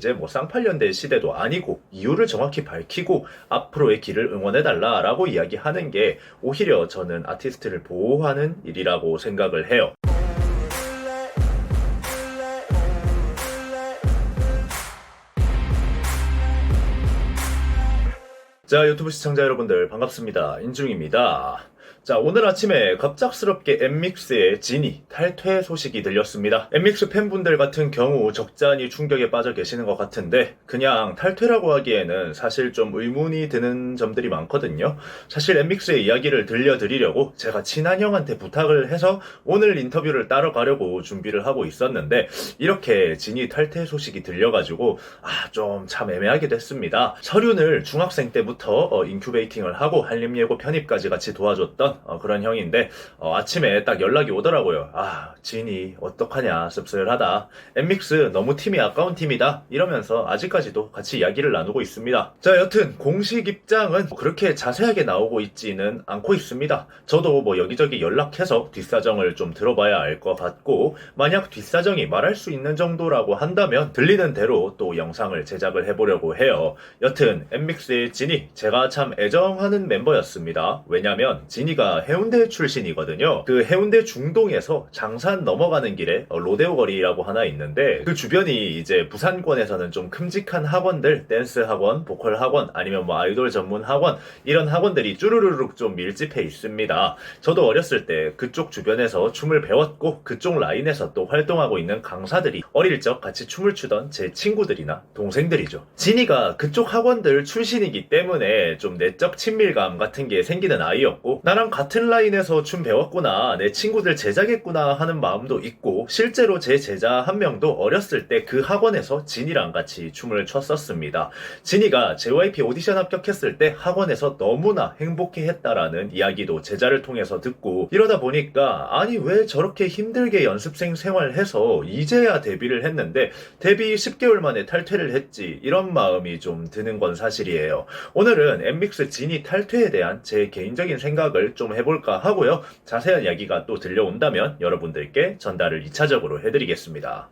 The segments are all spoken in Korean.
이제 뭐 쌍팔년대 시대도 아니고 이유를 정확히 밝히고 앞으로의 길을 응원해달라라고 이야기하는 게 오히려 저는 아티스트를 보호하는 일이라고 생각을 해요. 자, 유튜브 시청자 여러분들 반갑습니다. 인중입니다. 자, 오늘 아침에 갑작스럽게 엠믹스의 진이 탈퇴 소식이 들렸습니다. 엠믹스 팬분들 같은 경우 적잖이 충격에 빠져 계시는 것 같은데 그냥 탈퇴라고 하기에는 사실 좀 의문이 드는 점들이 많거든요. 사실 엠믹스의 이야기를 들려드리려고 제가 친한 형한테 부탁을 해서 오늘 인터뷰를 따러 가려고 준비를 하고 있었는데 이렇게 진이 탈퇴 소식이 들려가지고 좀 참 애매하게 됐습니다. 서륜을 중학생 때부터 인큐베이팅을 하고 한림예고 편입까지 같이 도와줬던 그런 형인데 아침에 딱 연락이 오더라고요. 진이 어떡하냐, 씁쓸하다. 엠믹스 너무 팀이 아까운 팀이다. 이러면서 아직까지도 같이 이야기를 나누고 있습니다. 자, 여튼 공식 입장은 그렇게 자세하게 나오고 있지는 않고 있습니다. 저도 뭐 여기저기 연락해서 뒷사정을 좀 들어봐야 알 것 같고 만약 뒷사정이 말할 수 있는 정도라고 한다면 들리는 대로 또 영상을 제작을 해보려고 해요. 여튼 엠믹스의 진이 제가 참 애정하는 멤버였습니다. 왜냐면 진이가 해운대 출신이거든요. 그 해운대 중동에서 장산 넘어가는 길에 로데오 거리라고 하나 있는데 그 주변이 이제 부산권에서는 좀 큼직한 학원들, 댄스 학원, 보컬 학원, 아니면 뭐 아이돌 전문 학원 이런 학원들이 쭈루루룩 좀 밀집해 있습니다. 저도 어렸을 때 그쪽 주변에서 춤을 배웠고 그쪽 라인에서 또 활동하고 있는 강사들이 어릴 적 같이 춤을 추던 제 친구들이나 동생들이죠. 진이가 그쪽 학원들 출신이기 때문에 좀 내적 친밀감 같은 게 생기는 아이였고 나랑 같은 라인에서 춤 배웠구나, 내 친구들 제자겠구나 하는 마음도 있고 실제로 제 제자 한 명도 어렸을 때 그 학원에서 진이랑 같이 춤을 췄었습니다. 진이가 JYP 오디션 합격했을 때 학원에서 너무나 행복해했다라는 이야기도 제자를 통해서 듣고 이러다 보니까 아니 왜 저렇게 힘들게 연습생 생활해서 이제야 데뷔를 했는데 데뷔 10개월 만에 탈퇴를 했지 이런 마음이 좀 드는 건 사실이에요. 오늘은 엠믹스 진이 탈퇴에 대한 제 개인적인 생각을 좀 해볼까 하고요. 자세한 이야기가 또 들려온다면 여러분들께 전달을 2차적으로 해드리겠습니다.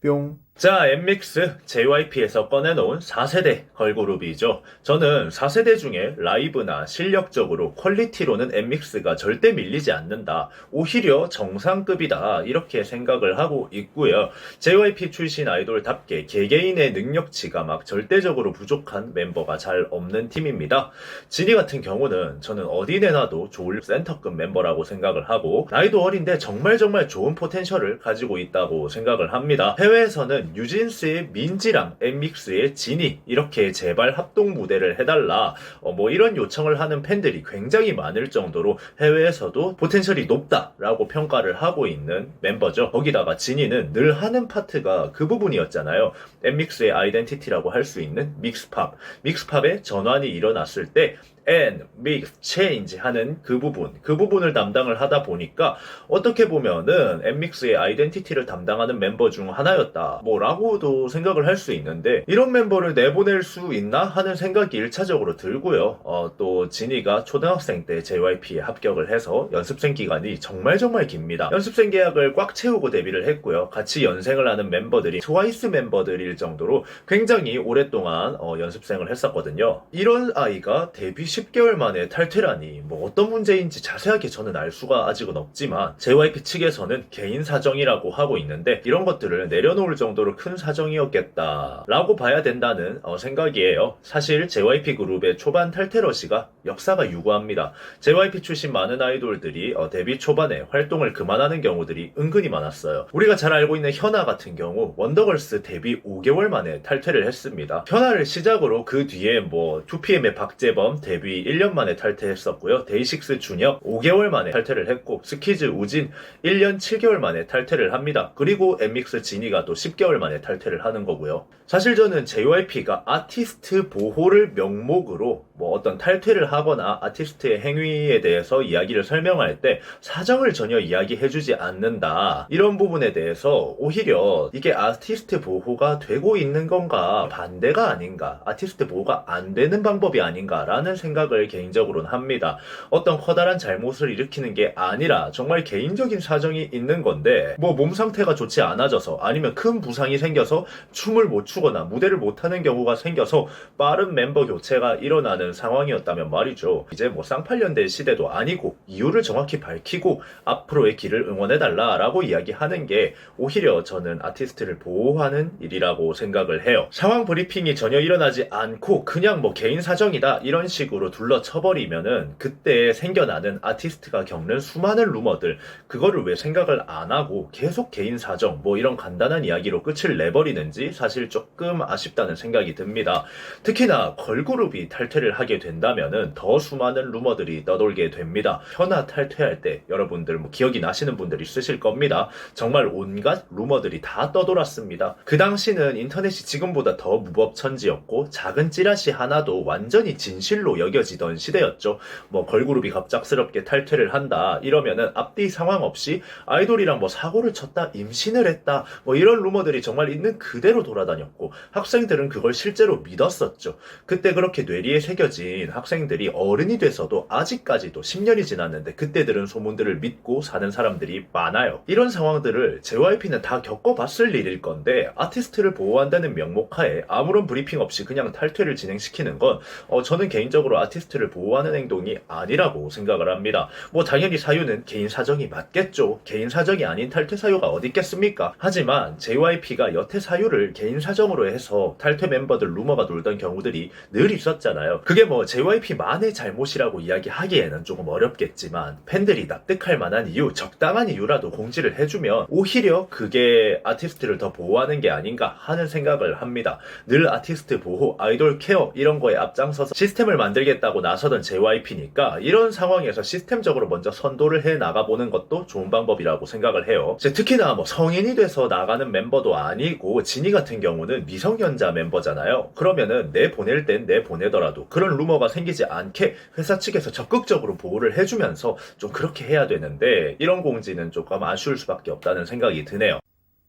뿅. 자, 엠믹스 JYP에서 꺼내놓은 4세대 걸그룹이죠. 저는 4세대 중에 라이브나 실력적으로 퀄리티로는 엠믹스가 절대 밀리지 않는다. 오히려 정상급이다. 이렇게 생각을 하고 있고요. JYP 출신 아이돌답게 개개인의 능력치가 막 절대적으로 부족한 멤버가 잘 없는 팀입니다. 진이 같은 경우는 저는 어디 내놔도 좋을 센터급 멤버라고 생각을 하고 나이도 어린데 정말 좋은 포텐셜을 가지고 있다고 생각을 합니다. 해외에서는 뉴진스의 민지랑 엠믹스의 진이 이렇게 제발 합동 무대를 해달라 뭐 이런 요청을 하는 팬들이 굉장히 많을 정도로 해외에서도 포텐셜이 높다라고 평가를 하고 있는 멤버죠. 거기다가 진이는 늘 하는 파트가 그 부분이었잖아요. 엠믹스의 아이덴티티라고 할 수 있는 믹스팝의 전환이 일어났을 때 and mix change 하는 그 부분을 담당을 하다 보니까 어떻게 보면은 엠믹스의 아이덴티티를 담당하는 멤버 중 하나였다 뭐라고도 생각을 할 수 있는데 이런 멤버를 내보낼 수 있나 하는 생각이 1차적으로 들고요. 또 진이가 초등학생 때 JYP에 합격을 해서 연습생 기간이 정말 깁니다. 연습생 계약을 꽉 채우고 데뷔를 했고요. 같이 연생을 하는 멤버들이 트와이스 멤버들일 정도로 굉장히 오랫동안 연습생을 했었거든요. 이런 아이가 데뷔 10개월 만에 탈퇴라니 뭐 어떤 문제인지 자세하게 저는 알 수가 아직은 없지만 JYP 측에서는 개인 사정이라고 하고 있는데 이런 것들을 내려놓을 정도로 큰 사정이었겠다 라고 봐야 된다는 생각이에요. 사실 JYP 그룹의 초반 탈퇴 러시가 역사가 유구합니다. JYP 출신 많은 아이돌들이 데뷔 초반에 활동을 그만하는 경우들이 은근히 많았어요. 우리가 잘 알고 있는 현아 같은 경우 원더걸스 데뷔 5개월 만에 탈퇴를 했습니다. 현아를 시작으로 그 뒤에 뭐 2PM의 박재범 데뷔 1년 만에 탈퇴했었고요. 데이식스 준혁 5개월 만에 탈퇴를 했고 스키즈 우진 1년 7개월 만에 탈퇴를 합니다. 그리고 엠믹스 진이가 또 10개월 만에 탈퇴를 하는 거고요. 사실 저는 JYP가 아티스트 보호를 명목으로 뭐 어떤 탈퇴를 하거나 아티스트의 행위에 대해서 이야기를 설명할 때 사정을 전혀 이야기해주지 않는다. 이런 부분에 대해서 오히려 이게 아티스트 보호가 되고 있는 건가 반대가 아닌가, 아티스트 보호가 안 되는 방법이 아닌가라는 생각이 생각을 개인적으로는 합니다. 어떤 커다란 잘못을 일으키는 게 아니라 정말 개인적인 사정이 있는 건데 뭐 몸 상태가 좋지 않아져서 아니면 큰 부상이 생겨서 춤을 못 추거나 무대를 못 하는 경우가 생겨서 빠른 멤버 교체가 일어나는 상황이었다면 말이죠. 이제 뭐 쌍팔년대 시대도 아니고 이유를 정확히 밝히고 앞으로의 길을 응원해달라라고 이야기하는 게 오히려 저는 아티스트를 보호하는 일이라고 생각을 해요. 상황 브리핑이 전혀 일어나지 않고 그냥 뭐 개인 사정이다 이런 식으로 둘러쳐버리면은 그때 생겨나는 아티스트가 겪는 수많은 루머들 그거를 왜 생각을 안 하고 계속 개인 사정 뭐 이런 간단한 이야기로 끝을 내버리는지 사실 조금 아쉽다는 생각이 듭니다. 특히나 걸그룹이 탈퇴를 하게 된다면은 더 수많은 루머들이 떠돌게 됩니다. 현아 탈퇴할 때 여러분들 뭐 기억이 나시는 분들 있으실 겁니다. 정말 온갖 루머들이 다 떠돌았습니다. 그 당시는 인터넷이 지금보다 더 무법천지였고 작은 찌라시 하나도 완전히 진실로 여겨지던 시대였죠. 뭐 걸그룹이 갑작스럽게 탈퇴를 한다 이러면은 앞뒤 상황 없이 아이돌이랑 뭐 사고를 쳤다 임신을 했다 뭐 이런 루머들이 정말 있는 그대로 돌아다녔고 학생들은 그걸 실제로 믿었었죠. 그때 그렇게 뇌리에 새겨진 학생들이 어른이 돼서도 아직까지도 10년이 지났는데 그때 들은 소문들을 믿고 사는 사람들이 많아요. 이런 상황들을 JYP는 다 겪어봤을 일일 건데 아티스트를 보호한다는 명목하에 아무런 브리핑 없이 그냥 탈퇴를 진행시키는 건 저는 개인적으로 아티스트를 보호하는 행동이 아니라고 생각을 합니다. 뭐 당연히 사유는 개인 사정이 맞겠죠. 개인 사정이 아닌 탈퇴 사유가 어디 있겠습니까? 하지만 JYP가 여태 사유를 개인 사정으로 해서 탈퇴 멤버들 루머가 돌던 경우들이 늘 있었잖아요. 그게 뭐 JYP만의 잘못이라고 이야기하기에는 조금 어렵겠지만 팬들이 납득할 만한 이유, 적당한 이유라도 공지를 해주면 오히려 그게 아티스트를 더 보호하는 게 아닌가 하는 생각을 합니다. 늘 아티스트 보호, 아이돌 케어 이런 거에 앞장서서 시스템을 만들겠다고 나서던 JYP니까 이런 상황에서 시스템적으로 먼저 선도를 해 나가보는 것도 좋은 방법이라고 생각을 해요. 특히나 뭐 성인이 돼서 나가는 멤버도 아니고 지니 같은 경우는 미성년자 멤버잖아요. 그러면은 내 보낼 땐 내 보내더라도 그런 루머가 생기지 않게 회사 측에서 적극적으로 보호를 해주면서 좀 그렇게 해야 되는데 이런 공지는 조금 아쉬울 수밖에 없다는 생각이 드네요.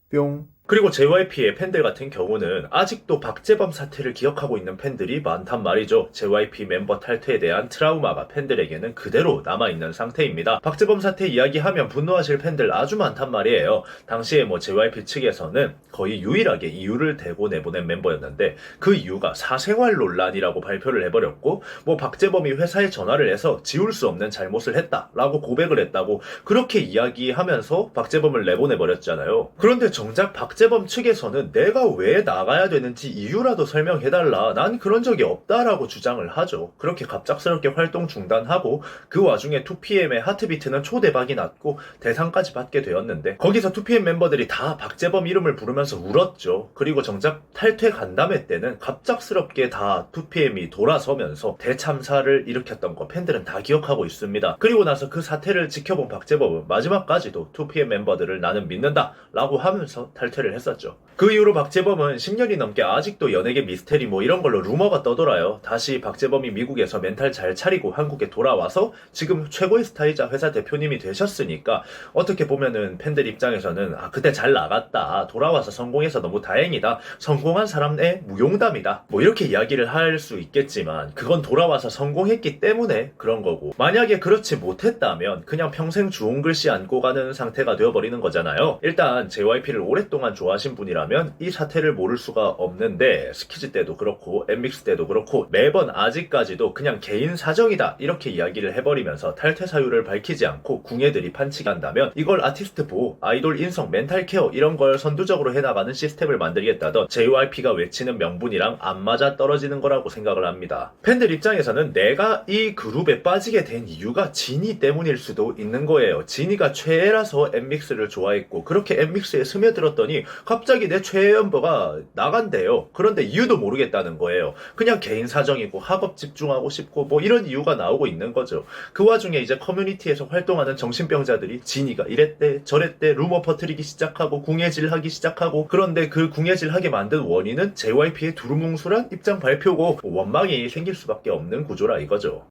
뿅. 그리고 JYP의 팬들 같은 경우는 아직도 박재범 사태를 기억하고 있는 팬들이 많단 말이죠. JYP 멤버 탈퇴에 대한 트라우마가 팬들에게는 그대로 남아있는 상태입니다. 박재범 사태 이야기하면 분노하실 팬들 아주 많단 말이에요. 당시에 뭐 JYP 측에서는 거의 유일하게 이유를 대고 내보낸 멤버였는데 그 이유가 사생활 논란이라고 발표를 해버렸고 뭐 박재범이 회사에 전화를 해서 지울 수 없는 잘못을 했다라고 고백을 했다고 그렇게 이야기하면서 박재범을 내보내버렸잖아요. 그런데 정작 박재범 측에서는 내가 왜 나가야 되는지 이유라도 설명해달라. 난 그런 적이 없다라고 주장을 하죠. 그렇게 갑작스럽게 활동 중단하고 그 와중에 2PM의 하트비트는 초대박이 났고 대상까지 받게 되었는데 거기서 2PM 멤버들이 다 박재범 이름을 부르면서 울었죠. 그리고 정작 탈퇴 간담회 때는 갑작스럽게 다 2PM이 돌아서면서 대참사를 일으켰던 거 팬들은 다 기억하고 있습니다. 그리고 나서 그 사태를 지켜본 박재범은 마지막까지도 2PM 멤버들을 나는 믿는다 라고 하면서 탈퇴를 했었죠. 그 이후로 박재범은 10년이 넘게 아직도 연예계 미스테리 뭐 이런 걸로 루머가 떠돌아요. 다시 박재범이 미국에서 멘탈 잘 차리고 한국에 돌아와서 지금 최고의 스타이자 회사 대표님이 되셨으니까 어떻게 보면은 팬들 입장에서는 그때 잘 나갔다. 돌아와서 성공해서 너무 다행이다. 성공한 사람의 무용담이다. 뭐 이렇게 이야기를 할 수 있겠지만 그건 돌아와서 성공했기 때문에 그런 거고 만약에 그렇지 못했다면 그냥 평생 주홍 글씨 안고 가는 상태가 되어버리는 거잖아요. 일단 JYP를 오랫동안 좋아하신 분이라면 이 사태를 모를 수가 없는데 스키즈 때도 그렇고 엠믹스 때도 그렇고 매번 아직까지도 그냥 개인 사정이다 이렇게 이야기를 해버리면서 탈퇴 사유를 밝히지 않고 궁예들이 판치간다면 이걸 아티스트 보호, 아이돌 인성, 멘탈 케어 이런 걸 선두적으로 해나가는 시스템을 만들겠다던 JYP가 외치는 명분이랑 안 맞아 떨어지는 거라고 생각을 합니다. 팬들 입장에서는 내가 이 그룹에 빠지게 된 이유가 지니 때문일 수도 있는 거예요. 지니가 최애라서 엠믹스를 좋아했고 그렇게 엠믹스에 스며들었더니 갑자기 내 최애 멤버가 나간대요. 그런데 이유도 모르겠다는 거예요. 그냥 개인 사정이고 학업 집중하고 싶고 뭐 이런 이유가 나오고 있는 거죠. 그 와중에 이제 커뮤니티에서 활동하는 정신병자들이 지니가 이랬대 저랬대 루머 퍼뜨리기 시작하고 궁예질하기 시작하고 그런데 그 궁예질하게 만든 원인은 JYP의 두루뭉술한 입장 발표고 원망이 생길 수밖에 없는 구조라 이거죠.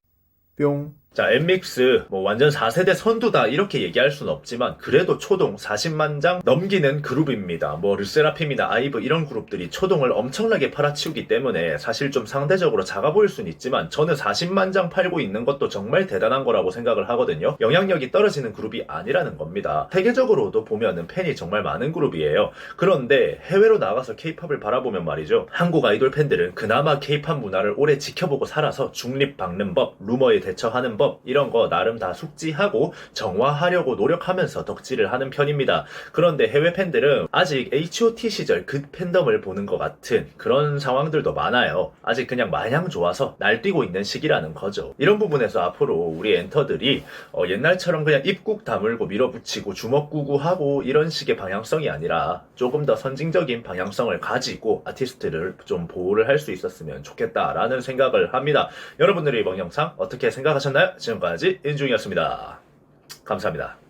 뿅. 자, 엠믹스 뭐 완전 4세대 선두다 이렇게 얘기할 수는 없지만 그래도 초동 40만 장 넘기는 그룹입니다. 뭐 르세라핌이나 아이브 이런 그룹들이 초동을 엄청나게 팔아치우기 때문에 사실 좀 상대적으로 작아 보일 수는 있지만 저는 40만 장 팔고 있는 것도 정말 대단한 거라고 생각을 하거든요. 영향력이 떨어지는 그룹이 아니라는 겁니다. 세계적으로도 보면은 팬이 정말 많은 그룹이에요. 그런데 해외로 나가서 케이팝을 바라보면 말이죠. 한국 아이돌 팬들은 그나마 케이팝 문화를 오래 지켜보고 살아서 중립 박는 법, 루머에 대처하는 법 이런 거 나름 다 숙지하고 정화하려고 노력하면서 덕질을 하는 편입니다. 그런데 해외 팬들은 아직 H.O.T 시절 그 팬덤을 보는 것 같은 그런 상황들도 많아요. 아직 그냥 마냥 좋아서 날뛰고 있는 시기라는 거죠. 이런 부분에서 앞으로 우리 엔터들이 옛날처럼 그냥 입국 다물고 밀어붙이고 주먹구구하고 이런 식의 방향성이 아니라 조금 더 선진적인 방향성을 가지고 아티스트를 좀 보호를 할 수 있었으면 좋겠다라는 생각을 합니다. 여러분들이 이번 영상 어떻게 생각하셨나요? 지금까지 인중이었습니다. 감사합니다.